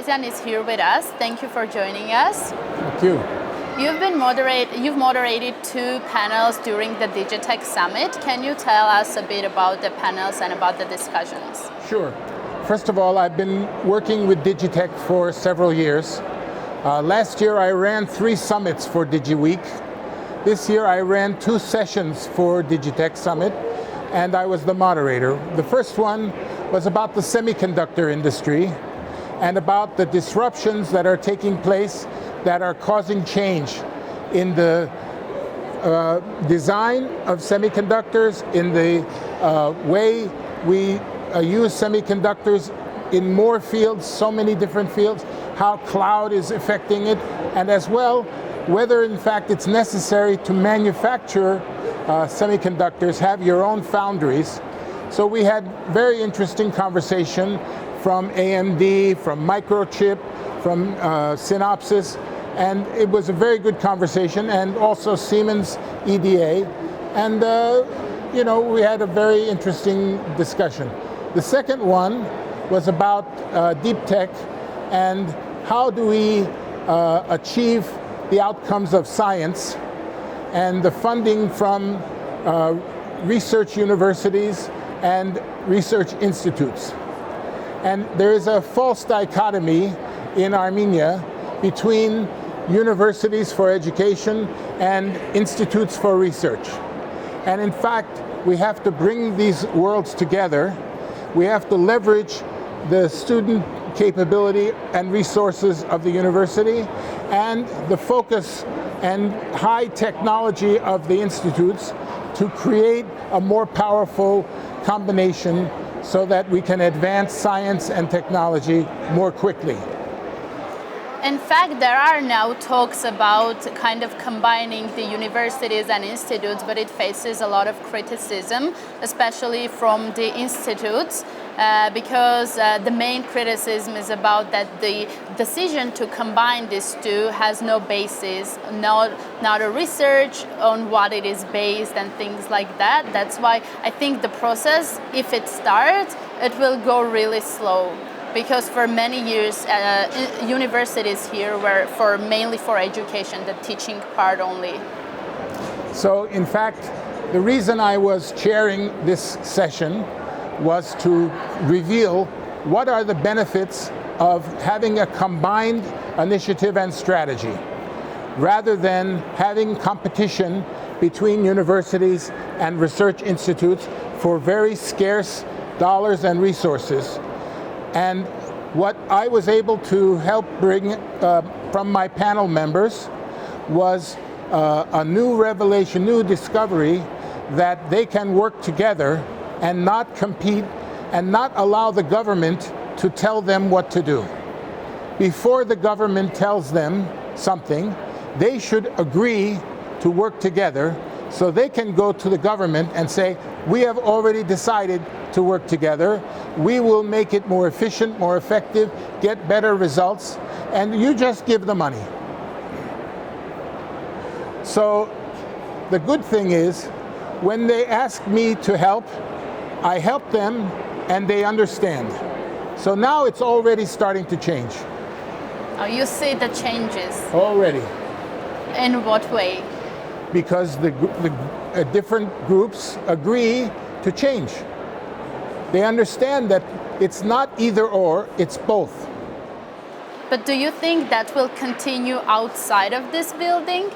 Ayvazyan is here with us. Thank you for joining us. Thank you. You've moderated 2 panels during the DigiTec Summit. Can you tell us a bit about the panels and about the discussions? Sure. First of all, I've been working with DigiTec for several years. Last year I ran 3 summits for DigiWeek. This year I ran 2 sessions for DigiTec Summit, and I was the moderator. The first one was about the semiconductor industry and about the disruptions that are taking place that are causing change in the design of semiconductors, in the way we use semiconductors in more fields, so many different fields, how cloud is affecting it, and as well, whether in fact it's necessary to manufacture semiconductors, have your own foundries. So we had very interesting conversation from AMD, from Microchip, from Synopsys, and it was a very good conversation, and also Siemens EDA, and we had a very interesting discussion. The second one was about deep tech and how do we achieve the outcomes of science and the funding from research universities and research institutes. And there is a false dichotomy in Armenia between universities for education and institutes for research. And in fact, we have to bring these worlds together. We have to leverage the student capability and resources of the university and the focus and high technology of the institutes to create a more powerful combination so that we can advance science and technology more quickly. In fact, there are now talks about kind of combining the universities and institutes, but it faces a lot of criticism, especially from the institutes, because the main criticism is about that the decision to combine these two has no basis, not a research on what it is based and things like that. That's why I think the process, if it starts, it will go really slow. Because for many years, universities here were mainly for education, the teaching part only. So in fact, the reason I was chairing this session was to reveal what are the benefits of having a combined initiative and strategy, rather than having competition between universities and research institutes for very scarce dollars and resources. And what I was able to help bring from my panel members was a new revelation, new discovery that they can work together and not compete and not allow the government to tell them what to do. Before the government tells them something, they should agree to work together so they can go to the government and say, we have already decided to work together. We will make it more efficient, more effective, get better results, and you just give the money. So the good thing is, when they ask me to help, I help them and they understand. So now it's already starting to change. Oh, you see the changes? Already. In what way? Because the different groups agree to change. They understand that it's not either or, it's both. But do you think that will continue outside of this building?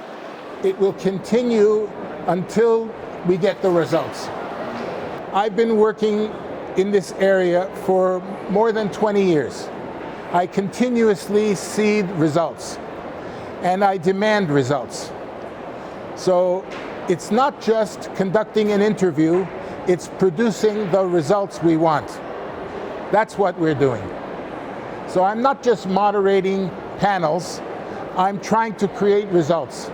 It will continue until we get the results. I've been working in this area for more than 20 years. I continuously see results, and I demand results. So it's not just conducting an interview, it's producing the results we want. That's what we're doing. So I'm not just moderating panels, I'm trying to create results.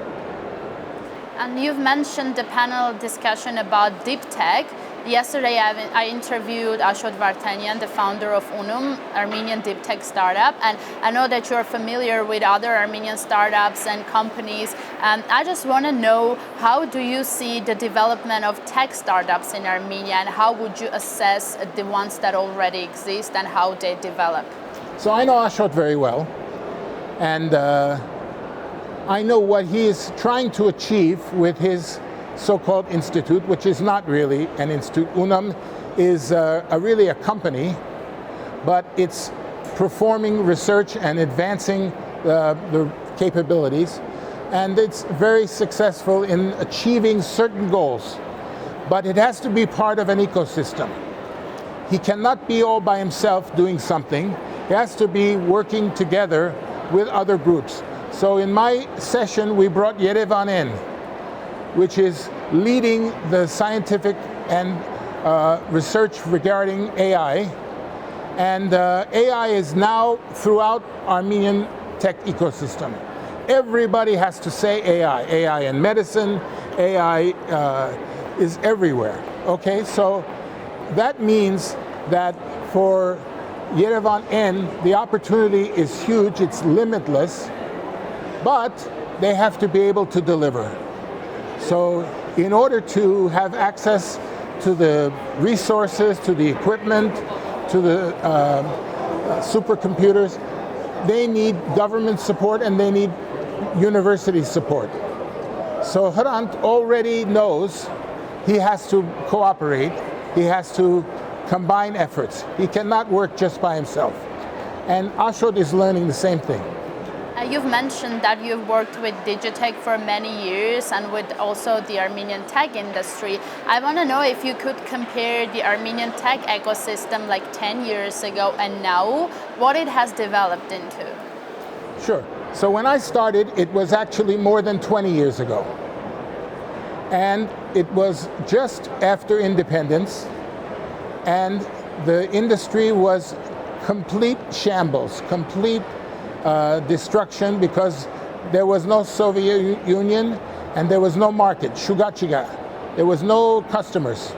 And you've mentioned the panel discussion about deep tech. Yesterday I interviewed Ashot Vartanian, the founder of Unum, Armenian deep tech startup, and I know that you're familiar with other Armenian startups and companies. I just want to know, how do you see the development of tech startups in Armenia, and how would you assess the ones that already exist and how they develop? So I know Ashot very well, and I know what he is trying to achieve with his so-called institute, which is not really an institute. UNAM is really a company, but it's performing research and advancing the capabilities, and it's very successful in achieving certain goals, but it has to be part of an ecosystem. He cannot be all by himself doing something. He has to be working together with other groups. So in my session, we brought Yerevan in, which is leading the scientific and research regarding AI. And AI is now throughout Armenian tech ecosystem. Everybody has to say AI. AI in medicine, AI is everywhere. Okay, so that means that for Yerevan N, the opportunity is huge, it's limitless, but they have to be able to deliver. So in order to have access to the resources, to the equipment, to the supercomputers, they need government support and they need university support. So Hrant already knows he has to cooperate, he has to combine efforts. He cannot work just by himself. And Ashot is learning the same thing. You've mentioned that you've worked with DigiTec for many years and with also the Armenian tech industry. I want to know if you could compare the Armenian tech ecosystem like 10 years ago and now, what it has developed into. Sure. So when I started, it was actually more than 20 years ago. And it was just after independence, and the industry was complete shambles, complete destruction, because there was no Soviet Union and there was no market, shugachiga. There was no customers.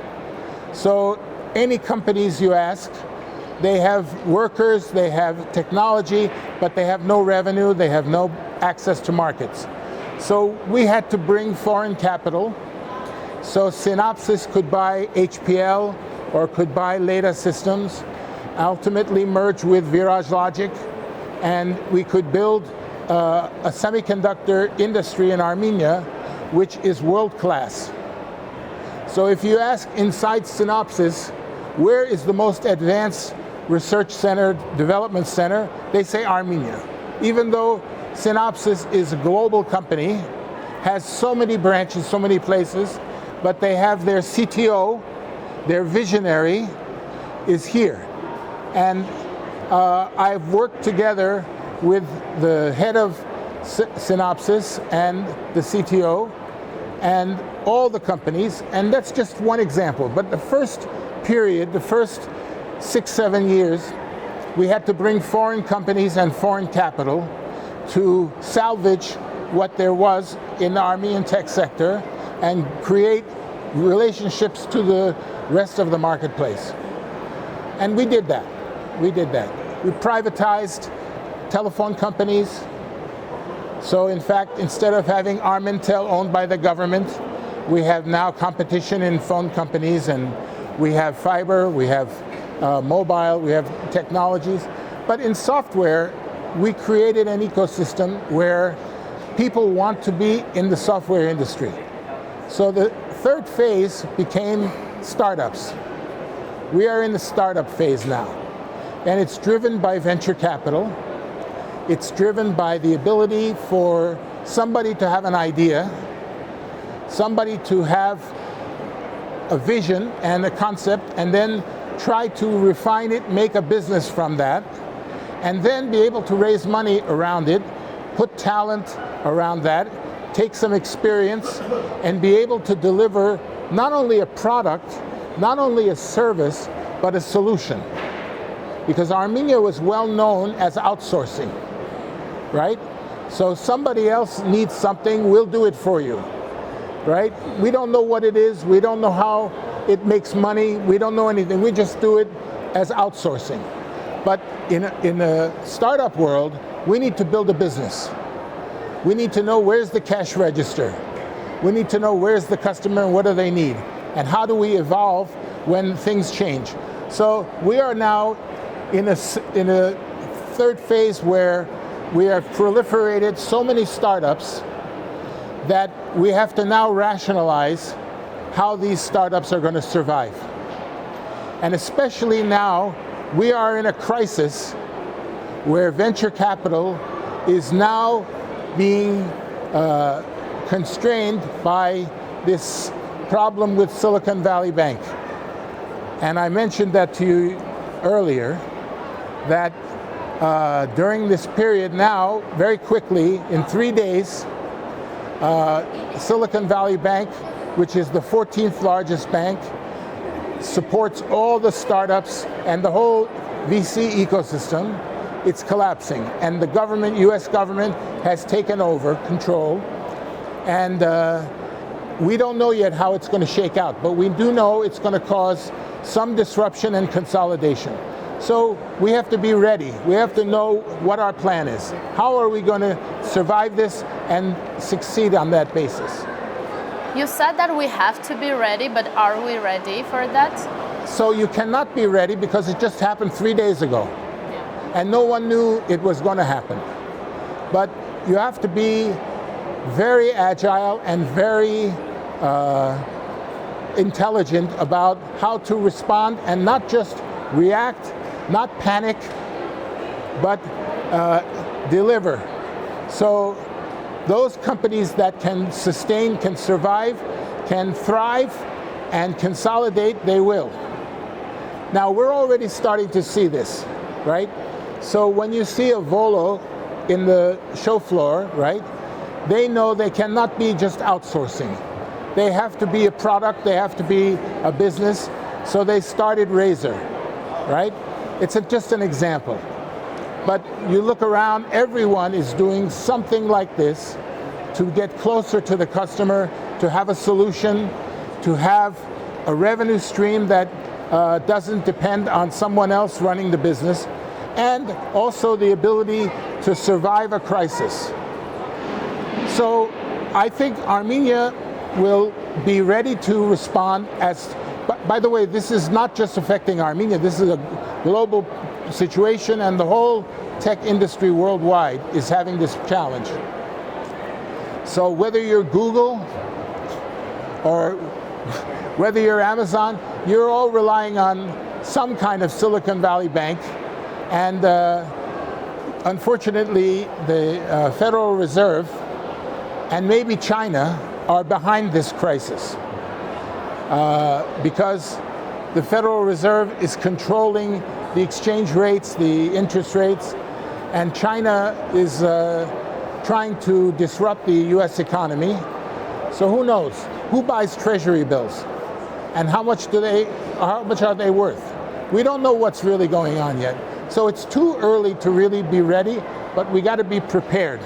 So any companies you ask, they have workers, they have technology, but they have no revenue, they have no access to markets. So we had to bring foreign capital. So Synopsys could buy HPL or could buy Leda Systems, ultimately merge with Viraj Logic, and we could build a semiconductor industry in Armenia which is world-class. So if you ask inside Synopsys, where is the most advanced research center, development center, they say Armenia. Even though Synopsys is a global company, has so many branches, so many places, but they have their CTO, their visionary, is here. And I've worked together with the head of Synopsys and the CTO and all the companies, and that's just one example. But the first period, the first 6-7 years, we had to bring foreign companies and foreign capital to salvage what there was in the Armenian tech sector and create relationships to the rest of the marketplace. And we did that. We did that. We privatized telephone companies. So in fact, instead of having Armentel owned by the government, we have now competition in phone companies, and we have fiber, we have mobile, we have technologies. But in software, we created an ecosystem where people want to be in the software industry. So the third phase became startups. We are in the startup phase now. And it's driven by venture capital. It's driven by the ability for somebody to have an idea, somebody to have a vision and a concept, and then try to refine it, make a business from that, and then be able to raise money around it, put talent around that, take some experience, and be able to deliver not only a product, not only a service, but a solution. Because Armenia was well known as outsourcing, right? So somebody else needs something, we'll do it for you, right? We don't know what it is, we don't know how it makes money, we don't know anything, we just do it as outsourcing. But in a startup world, we need to build a business. We need to know where's the cash register. We need to know where's the customer and what do they need, and how do we evolve when things change. So we are now in a third phase where we have proliferated so many startups that we have to now rationalize how these startups are going to survive. And especially now, we are in a crisis where venture capital is now being constrained by this problem with Silicon Valley Bank. And I mentioned that to you earlier, that during this period now, very quickly, in 3 days, Silicon Valley Bank, which is the 14th largest bank, supports all the startups and the whole VC ecosystem. It's collapsing. And the government, US government, has taken over control. And we don't know yet how it's going to shake out, but we do know it's going to cause some disruption and consolidation. So we have to be ready. We have to know what our plan is. How are we going to survive this and succeed on that basis? You said that we have to be ready, but are we ready for that? So you cannot be ready because it just happened 3 days ago. Yeah. And no one knew it was going to happen. But you have to be very agile and very intelligent about how to respond and not just react, not panic, but deliver. So those companies that can sustain, can survive, can thrive, and consolidate, they will. Now, we're already starting to see this, right? So when you see a Volvo in the show floor, right, they know they cannot be just outsourcing. They have to be a product, they have to be a business, so they started Razor, right? It's just an example. But you look around, everyone is doing something like this to get closer to the customer, to have a solution, to have a revenue stream that doesn't depend on someone else running the business, and also the ability to survive a crisis. So I think Armenia will be ready to respond as, by the way, this is not just affecting Armenia, this is a global situation, and the whole tech industry worldwide is having this challenge. So whether you're Google or whether you're Amazon, you're all relying on some kind of Silicon Valley Bank, and unfortunately the Federal Reserve and maybe China are behind this crisis because the Federal Reserve is controlling the exchange rates, the interest rates, and China is trying to disrupt the US economy. So who knows? Who buys treasury bills? And how much are they worth? We don't know what's really going on yet. So it's too early to really be ready, but we got to be prepared.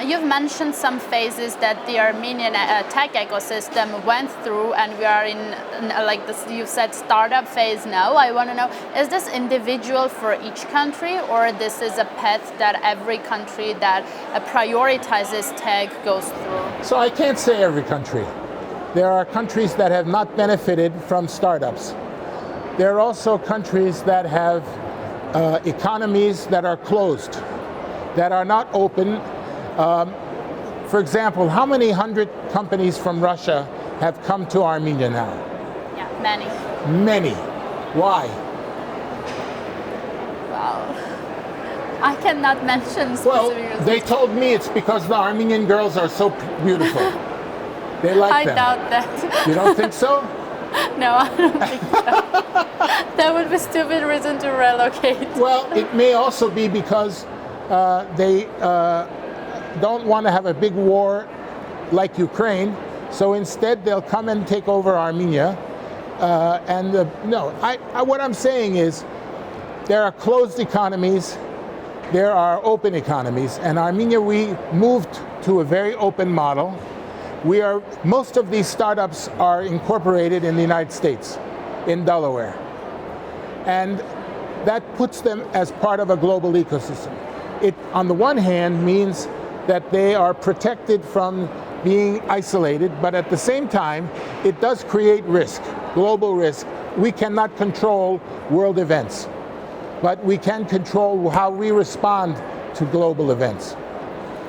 You've mentioned some phases that the Armenian tech ecosystem went through, and we are in like this, you said, startup phase now. I want to know, is this individual for each country, or this is a path that every country that prioritizes tech goes through? So I can't say every country. There are countries that have not benefited from startups. There are also countries that have economies that are closed, that are not open. For example, how many hundred companies from Russia have come to Armenia now? Yeah, many. Many. Why? Wow. I cannot mention specific Well, reasons. they told me it's because the Armenian girls are so beautiful. They like them. I doubt that. You don't think so? No, I don't think so. That would be a stupid reason to relocate. Well, it may also be because they don't want to have a big war like Ukraine, so instead they'll come and take over Armenia. What I'm saying is there are closed economies, there are open economies, and Armenia, we moved to a very open model. Most of these startups are incorporated in the United States, in Delaware. And that puts them as part of a global ecosystem. It, on the one hand, means that they are protected from being isolated, but at the same time, it does create risk, global risk. We cannot control world events. but we can control how we respond to global events.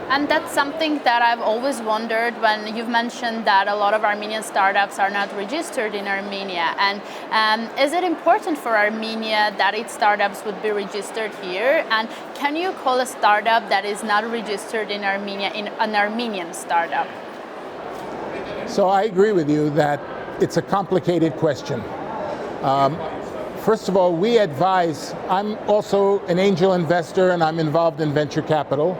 And that's something that I've always wondered when you've mentioned that a lot of Armenian startups are not registered in Armenia. And is it important for Armenia that its startups would be registered here? And can you call a startup that is not registered in Armenia an Armenian startup? So I agree with you that it's a complicated question. First of all, we advise, I'm also an angel investor and I'm involved in venture capital.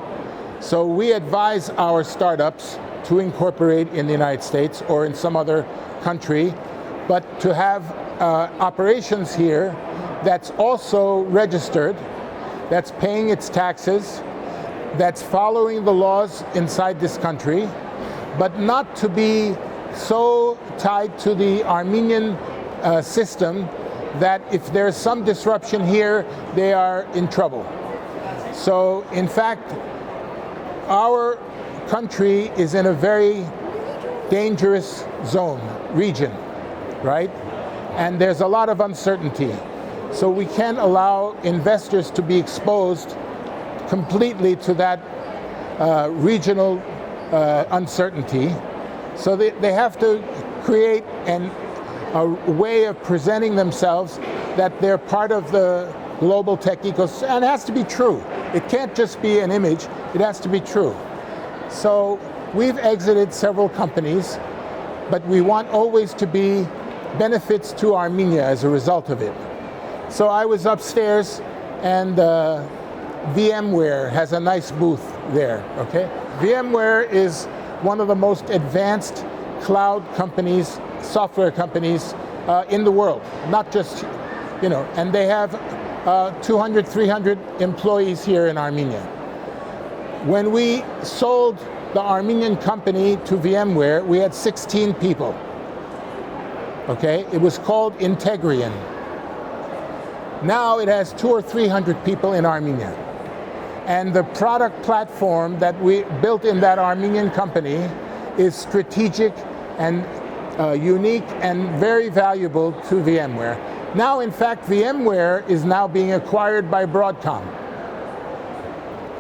So we advise our startups to incorporate in the United States or in some other country, but to have operations here that's also registered, that's paying its taxes, that's following the laws inside this country, but not to be so tied to the Armenian system that if there's some disruption here, they are in trouble. So in fact, our country is in a very dangerous zone, region, right? And there's a lot of uncertainty. So we can't allow investors to be exposed completely to that regional uncertainty. So they have to create a way of presenting themselves that they're part of the global tech ecosystem, and it has to be true. It can't just be an image, it has to be true. So we've exited several companies, but we want always to be benefits to Armenia as a result of it. So I was upstairs and VMware has a nice booth there, okay? VMware is one of the most advanced cloud companies, software companies in the world, not just, and they have 200, 300 employees here in Armenia. When we sold the Armenian company to VMware, we had 16 people, okay? It was called Integrian. Now it has 200 or 300 people in Armenia. And the product platform that we built in that Armenian company is strategic and unique and very valuable to VMware. Now, in fact, VMware is now being acquired by Broadcom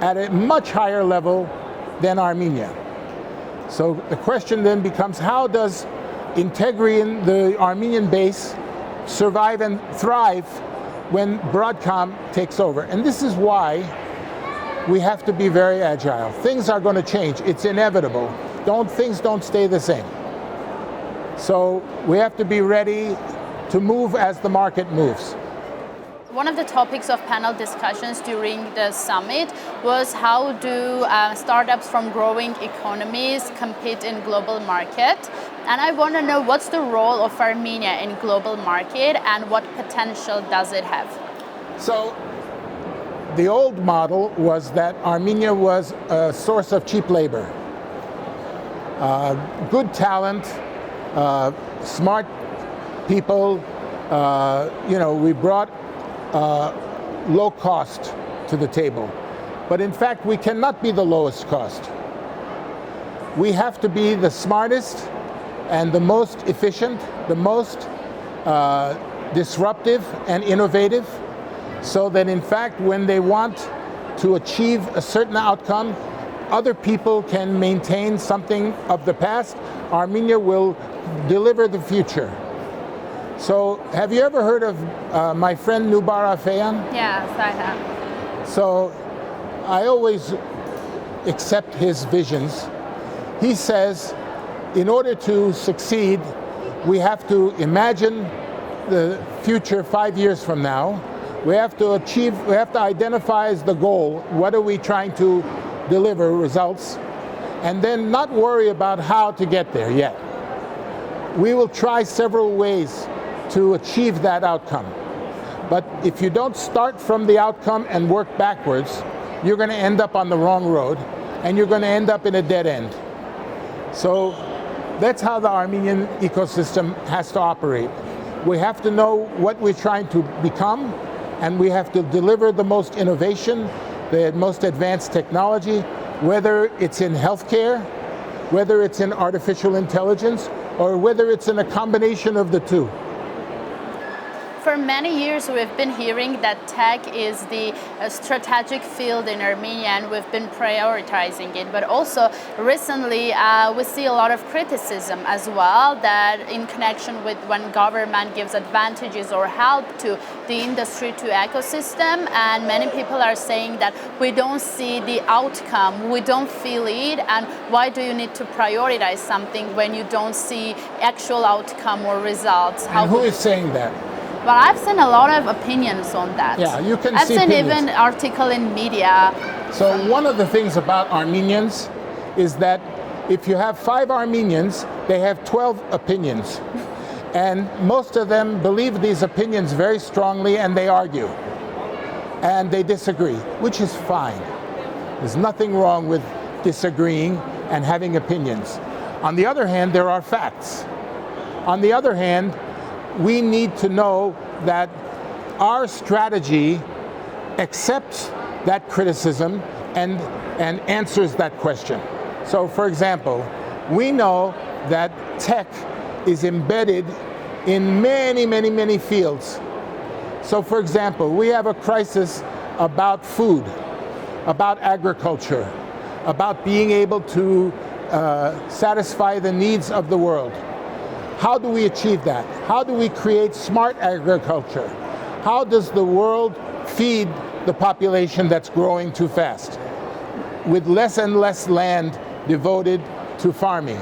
at a much higher level than Armenia. So the question then becomes, how does Integrian, the Armenian base, survive and thrive when Broadcom takes over? And this is why we have to be very agile. Things are going to change. It's inevitable. Things don't stay the same. So we have to be ready to move as the market moves. One of the topics of panel discussions during the summit was how do startups from growing economies compete in global market? And I want to know, what's the role of Armenia in global market and what potential does it have? So the old model was that Armenia was a source of cheap labor. Good talent, smart people, we brought low cost to the table. But in fact, we cannot be the lowest cost. We have to be the smartest and the most efficient, the most disruptive and innovative, so that in fact, when they want to achieve a certain outcome, other people can maintain something of the past. Armenia will deliver the future. So, have you ever heard of my friend Nubar Afeyan? Yes, I have. So, I always accept his visions. He says, in order to succeed, we have to imagine the future 5 years from now. We have to identify as the goal, what are we trying to deliver results, and then not worry about how to get there yet. We will try several ways to achieve that outcome. But if you don't start from the outcome and work backwards, you're going to end up on the wrong road, and you're going to end up in a dead end. So that's how the Armenian ecosystem has to operate. We have to know what we're trying to become, and we have to deliver the most innovation, the most advanced technology, whether it's in healthcare, whether it's in artificial intelligence, or whether it's in a combination of the two. For many years, we've been hearing that tech is the strategic field in Armenia, and we've been prioritizing it. But also, recently, we see a lot of criticism as well, that in connection with when government gives advantages or help to the industry, to ecosystem, and many people are saying that we don't see the outcome, we don't feel it, and why do you need to prioritize something when you don't see actual outcome or results? And who is saying that? Well, I've seen a lot of opinions on that. Yeah, you can I've see seen opinions. even article in media. So one of the things about Armenians is that if you have 5 Armenians, they have 12 opinions. And most of them believe these opinions very strongly, and they argue. And they disagree, which is fine. There's nothing wrong with disagreeing and having opinions. On the other hand, there are facts. On the other hand, we need to know that our strategy accepts that criticism and answers that question. So, for example, we know that tech is embedded in many, many, many fields. So, for example, we have a crisis about food, about agriculture, about being able to satisfy the needs of the world. How do we achieve that? How do we create smart agriculture? How does the world feed the population that's growing too fast, with less and less land devoted to farming,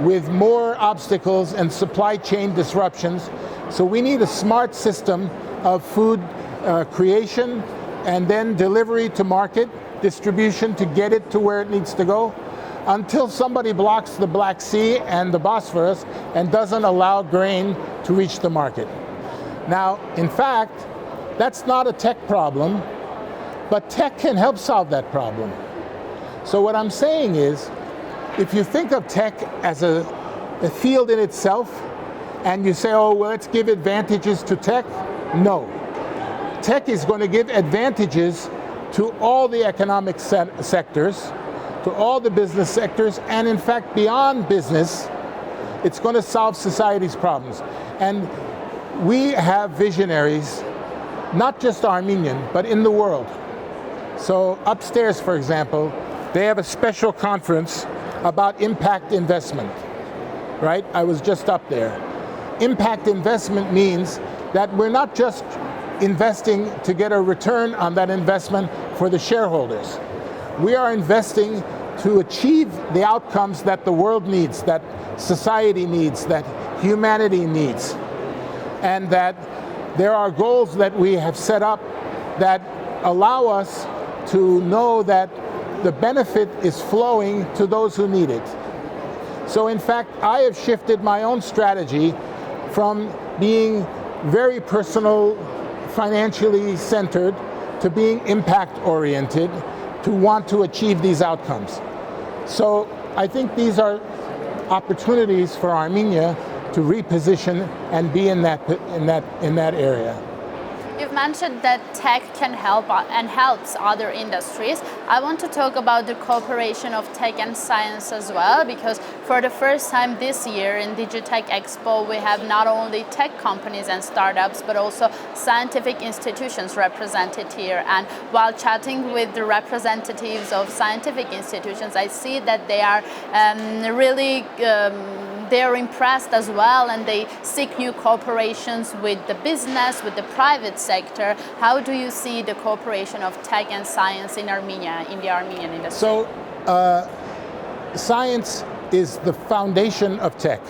with more obstacles and supply chain disruptions? So we need a smart system of food creation and then delivery to market, distribution to get it to where it needs to go, until somebody blocks the Black Sea and the Bosphorus and doesn't allow grain to reach the market. Now, in fact, that's not a tech problem, but tech can help solve that problem. So what I'm saying is, if you think of tech as a field in itself, and you say, oh, well, let's give advantages to tech, no. Tech is going to give advantages to all the economic sectors, to all the business sectors, and in fact, beyond business, it's going to solve society's problems. And we have visionaries, not just Armenian, but in the world. So upstairs, for example, they have a special conference about impact investment, right? I was just up there. Impact investment means that we're not just investing to get a return on that investment for the shareholders. We are investing to achieve the outcomes that the world needs, that society needs, that humanity needs. And that there are goals that we have set up that allow us to know that the benefit is flowing to those who need it. So in fact, I have shifted my own strategy from being very personal, financially centered, to being impact oriented, to want to achieve these outcomes. So I think these are opportunities for Armenia to reposition and be in that area. You've mentioned that tech can help and helps other industries. I want to talk about the cooperation of tech and science as well, because for the first time this year in DigiTec Expo, we have not only tech companies and startups, but also scientific institutions represented here. And while chatting with the representatives of scientific institutions, I see that they are really they're impressed as well, and they seek new cooperations with the business, with the private sector. How do you see the cooperation of tech and science in Armenia, in the Armenian industry? So, science is the foundation of tech.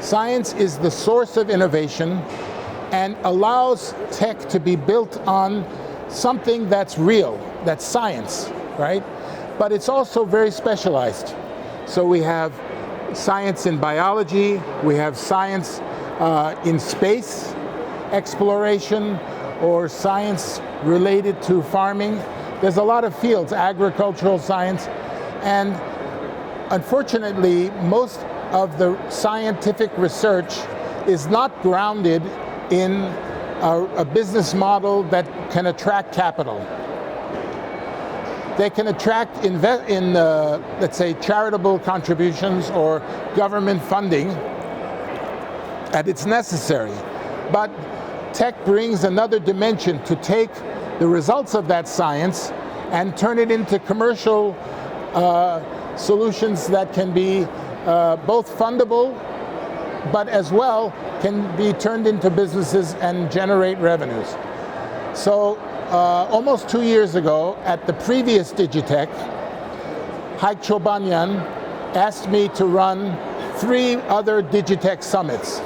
Science is the source of innovation and allows tech to be built on something that's real, that's science, right? But it's also very specialized. So we have science in biology, we have science in space exploration, or science related to farming. There's a lot of fields, agricultural science, and unfortunately, most of the scientific research is not grounded in a business model that can attract capital. They can attract let's say, charitable contributions or government funding, and it's necessary. But tech brings another dimension to take the results of that science and turn it into commercial solutions that can be both fundable, but as well can be turned into businesses and generate revenues. So almost 2 years ago, at the previous DigiTec, Haik Chobanyan asked me to run 3 other DigiTec summits.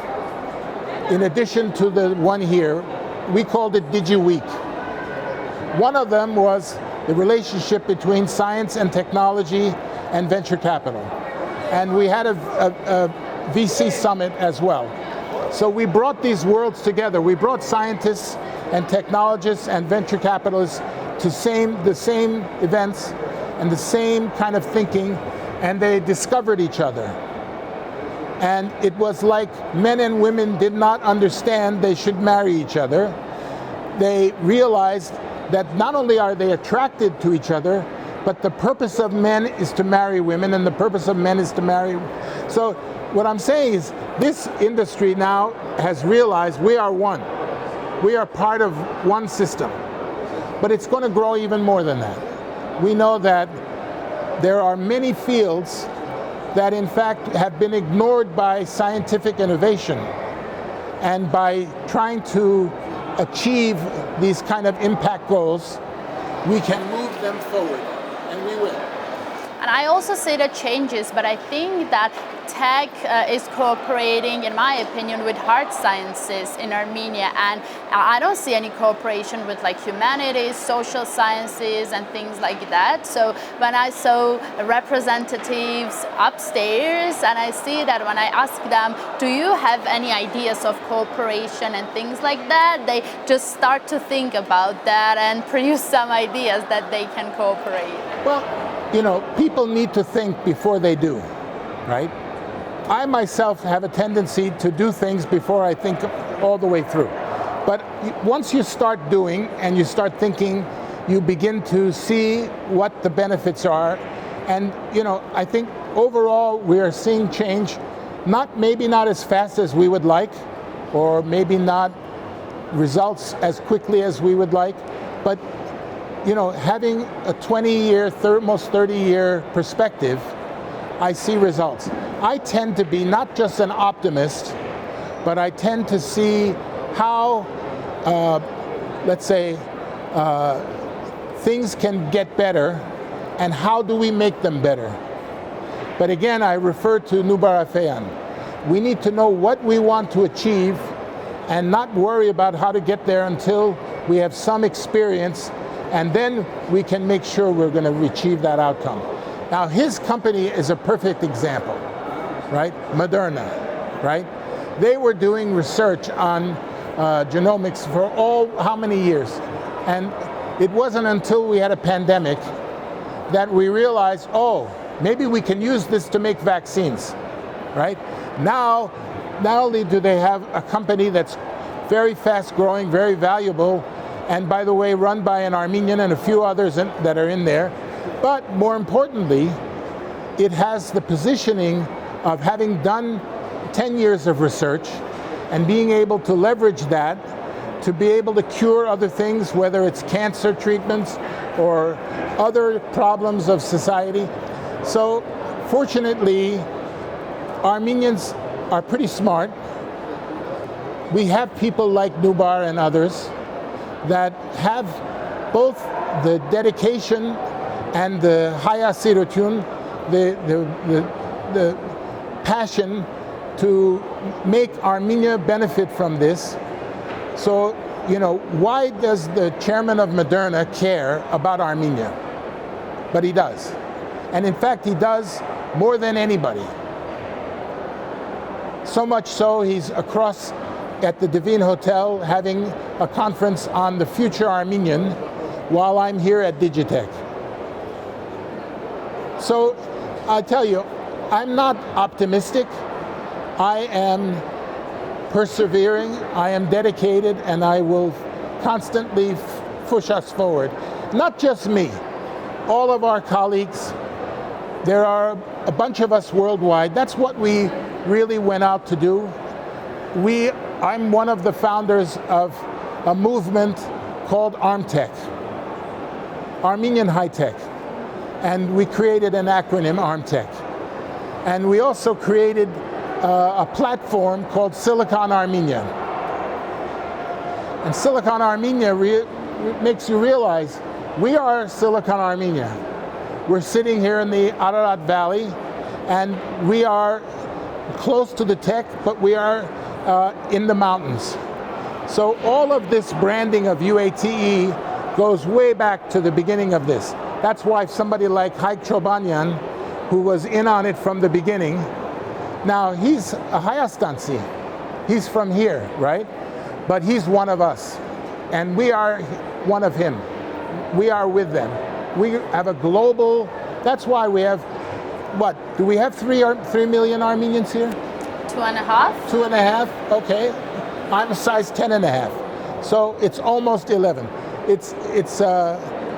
In addition to the one here, we called it DigiWeek. One of them was the relationship between science and technology and venture capital. And we had a VC summit as well. So we brought these worlds together. We brought scientists and technologists and venture capitalists to the same events and the same kind of thinking, and they discovered each other. And it was like men and women did not understand they should marry each other. They realized that not only are they attracted to each other, but the purpose of men is to marry women, and the purpose of men is to marry. So what I'm saying is this industry now has realized we are one. We are part of one system. But it's going to grow even more than that. We know that there are many fields that in fact have been ignored by scientific innovation, and by trying to achieve these kind of impact goals, we can move them forward, and we will. And I also see the changes, but I think that tech is cooperating, in my opinion, with hard sciences in Armenia, and I don't see any cooperation with like humanities, social sciences, and things like that. So when I saw representatives upstairs, and I see that when I ask them, do you have any ideas of cooperation and things like that, they just start to think about that and produce some ideas that they can cooperate. Well, you know, people need to think before they do, right? I myself have a tendency to do things before I think all the way through. But once you start doing and you start thinking, you begin to see what the benefits are. And you know, I think overall we are seeing change, maybe not as fast as we would like, or maybe not results as quickly as we would like, but you know, having a 20-year, almost 30-year perspective, I see results. I tend to be not just an optimist, but I tend to see how, let's say, things can get better, and how do we make them better. But again, I refer to Nubar Afeyan. We need to know what we want to achieve and not worry about how to get there until we have some experience, and then we can make sure we're going to achieve that outcome. Now, his company is a perfect example, right? Moderna, right? They were doing research on genomics for how many years? And it wasn't until we had a pandemic that we realized, oh, maybe we can use this to make vaccines, right? Now, not only do they have a company that's very fast growing, very valuable, and by the way, run by an Armenian and a few others that are in there, but more importantly, it has the positioning of having done 10 years of research and being able to leverage that to be able to cure other things, whether it's cancer treatments or other problems of society. So fortunately, Armenians are pretty smart. We have people like Nubar and others that have both the dedication and the hayasirotun, the passion to make Armenia benefit from this. So, you know, why does the chairman of Moderna care about Armenia? But he does. And in fact, he does more than anybody. So much so, he's across at the Divine Hotel having a conference on the future Armenian while I'm here at DigiTec. So I tell you, I'm not optimistic. I am persevering, I am dedicated, and I will constantly push us forward. Not just me, all of our colleagues. There are a bunch of us worldwide. That's what we really went out to do. We I'm one of the founders of a movement called ArmTech, Armenian High Tech. And we created an acronym, ArmTech. And we also created a platform called Silicon Armenia. And Silicon Armenia makes you realize we are Silicon Armenia. We're sitting here in the Ararat Valley, and we are close to the tech, but we are in the mountains. So all of this branding of UATE goes way back to the beginning of this. That's why somebody like Haik Chobanyan, who was in on it from the beginning, now he's a Hayastansi. He's from here, right? But he's one of us, and we are one of him. We are with them. We have a global, that's why we have, what, do we have 3 million Armenians here? 2.5. 2.5, okay. I'm a size 10.5, so it's almost 11.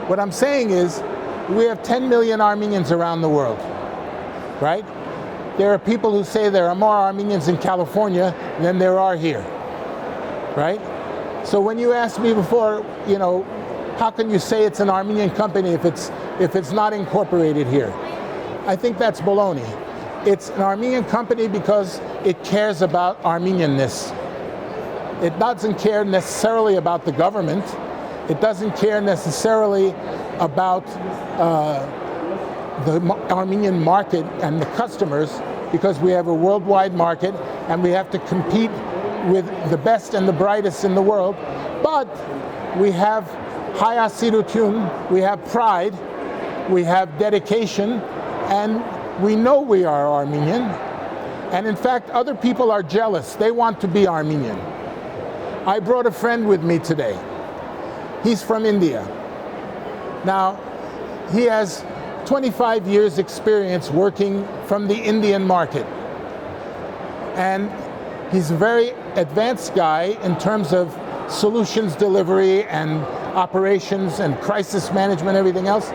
What I'm saying is, we have 10 million Armenians around the world, right? There are people who say there are more Armenians in California than there are here, right? So when you asked me before, you know, how can you say it's an Armenian company if it's not incorporated here? I think that's baloney. It's an Armenian company because it cares about Armenianness. It doesn't care necessarily about the government. It doesn't care necessarily about the Armenian market and the customers, because we have a worldwide market and we have to compete with the best and the brightest in the world. But we have hayasirutun, we have pride, we have dedication, and we know we are Armenian. And in fact, other people are jealous. They want to be Armenian. I brought a friend with me today. He's from India. Now, he has 25 years experience working from the Indian market. And he's a very advanced guy in terms of solutions delivery and operations and crisis management, everything else.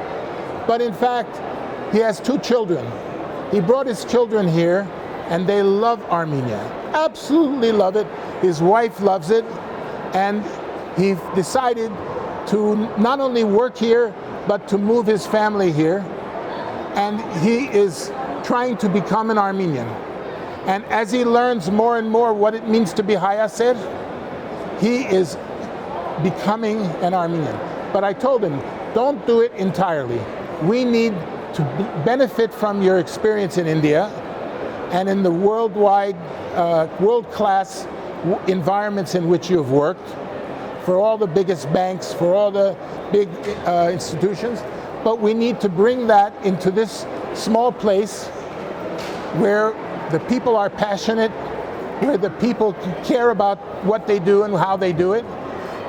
But in fact, he has 2 children. He brought his children here, and they love Armenia. Absolutely love it. His wife loves it. And he decided to not only work here, but to move his family here. And he is trying to become an Armenian. And as he learns more and more what it means to be Hayaser, he is becoming an Armenian. But I told him, don't do it entirely. We need to benefit from your experience in India and in the worldwide, world-class environments in which you've worked, for all the biggest banks, for all the big institutions. But we need to bring that into this small place where the people are passionate, where the people care about what they do and how they do it,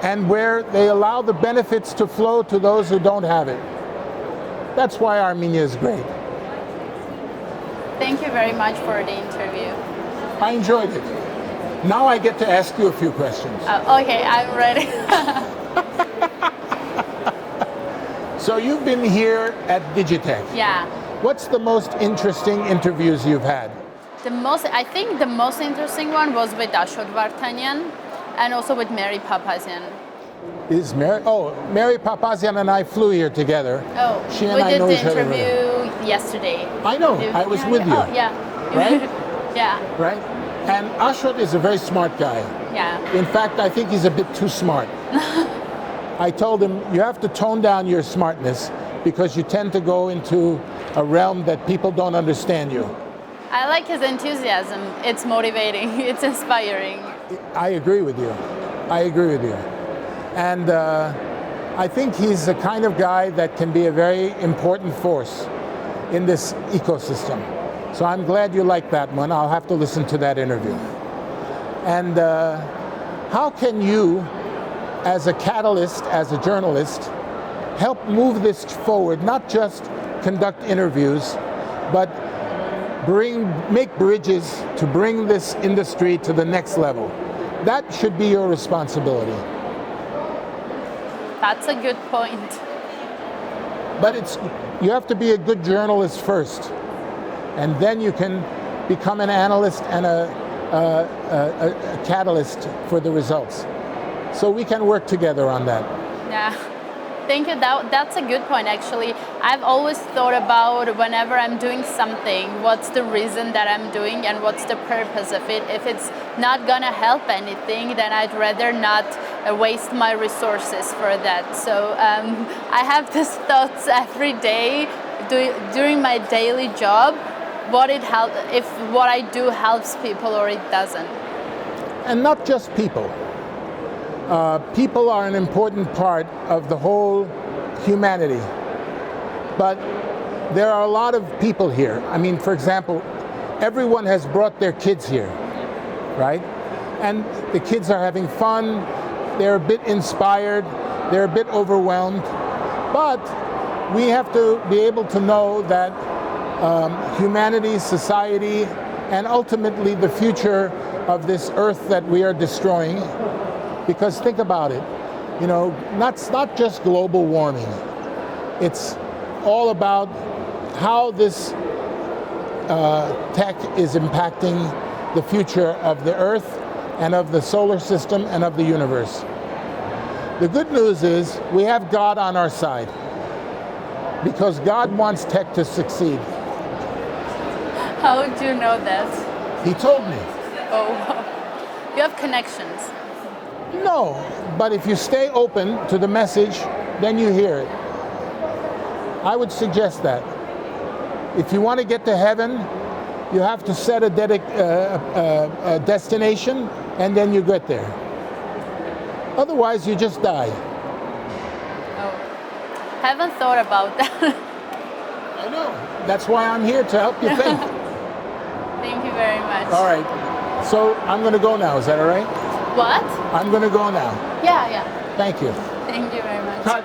and where they allow the benefits to flow to those who don't have it. That's why Armenia is great. Thank you very much for the interview. I enjoyed it. Now I get to ask you a few questions. Okay, I'm ready. So you've been here at DigiTec. Yeah. What's the most interesting interviews you've had? I think the most interesting one was with Ashot Vartanyan and also with Mary Papazian. Mary Papazian and I flew here together. Oh, she and I know each other. We did the interview yesterday. I know, I was with you. Oh, yeah. Right? Yeah. Right? And Ashot is a very smart guy. Yeah. In fact, I think he's a bit too smart. I told him, you have to tone down your smartness because you tend to go into a realm that people don't understand you. I like his enthusiasm. It's motivating. It's inspiring. I agree with you. I agree with you. And I think he's the kind of guy that can be a very important force in this ecosystem. So I'm glad you like that one. I'll have to listen to that interview. And how can you, as a catalyst, as a journalist, help move this forward, not just conduct interviews, but make bridges to bring this industry to the next level? That should be your responsibility. That's a good point. But you have to be a good journalist first, and then you can become an analyst and a catalyst for the results. So we can work together on that. Yeah. Thank you. That's a good point, actually. I've always thought about whenever I'm doing something, what's the reason that I'm doing and what's the purpose of it. If it's not going to help anything, then I'd rather not waste my resources for that. So I have these thoughts every day during my daily job, if what I do helps people or it doesn't. And not just people. People are an important part of the whole humanity, but there are a lot of people here. I mean, for example, everyone has brought their kids here, right? And the kids are having fun, they're a bit inspired, they're a bit overwhelmed, but we have to be able to know that humanity, society, and ultimately the future of this earth that we are destroying. Because think about it, you know, it's not just global warming. It's all about how this tech is impacting the future of the Earth and of the solar system and of the universe. The good news is we have God on our side because God wants tech to succeed. How do you know that? He told me. Oh, you have connections. No, but if you stay open to the message, then you hear it. I would suggest that. If you want to get to heaven, you have to set a destination, and then you get there. Otherwise, you just die. Oh, haven't thought about that. I know. That's why I'm here to help you think. Thank you very much. All right. So I'm going to go now. Is that all right? What? I'm going to go now. Yeah. Thank you. Thank you very much. Cut.